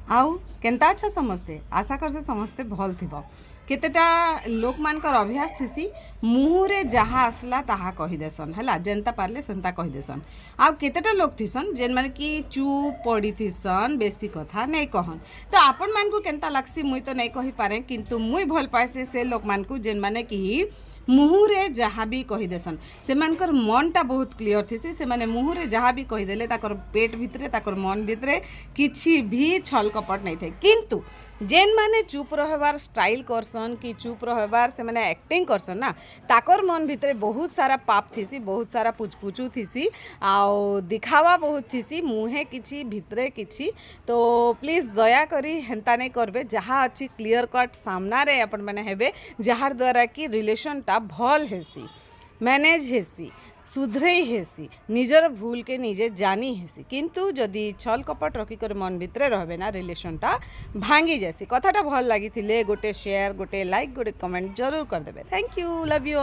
आउ केनता अछ समस्ते आशा कर समस्ते भल थिबो। केतेटा लोक मानकर अभ्यास थिसी मुहरे जहा आसला ताहा कहि देसन हला जेनता पारले सेनता कहि देसन। आ केतेटा लोक थिसन जेन माने कि चुप पड़ी थिसन बेसी कथा नहीं कहन। तो आपण मान को केनता लागसी मुई तो नहीं कहि पारे किंतु मुई भल पाए से लोक मान को जेन माने कि मुहुरे जहाँ भी कहीदेसन से मनटा बहुत क्लीयर थी से माने मुहुरे जहाँ भी कहीदेले ताकर पेट भितरे ताकर मन भितरे किछि भी छल कपट नहीं थे किंतु जेन माने चुप रहबार स्टाइल करसन कि चुप रहबार से माने एक्टिंग करसन ना ताकर मन भितरे बहुत सारा पाप थीसी बहुत सारा पुचपुचू थीसी आउ दिखावा बहुत थीसी मुहे किछि भितरे किछि। तो प्लीज दया करी हेंता नहीं करबे जहाँ अच्छी क्लीयर कट सामना रे अपन माने हेबे जार द्वारा कि रिलेशनटा भल हेसी मैनेज हेसी सुधरई हेसी निजर भूल के निजे जानी हेसी किंतु जदि छल कपट रखिक मन भितरे रहबे ना रिलेशनटा भांगी जासी। कथाटा भल लगी गोटे शेयर गोटे लाइक गोटे कमेंट जरूर करदेबे। Thank you love you.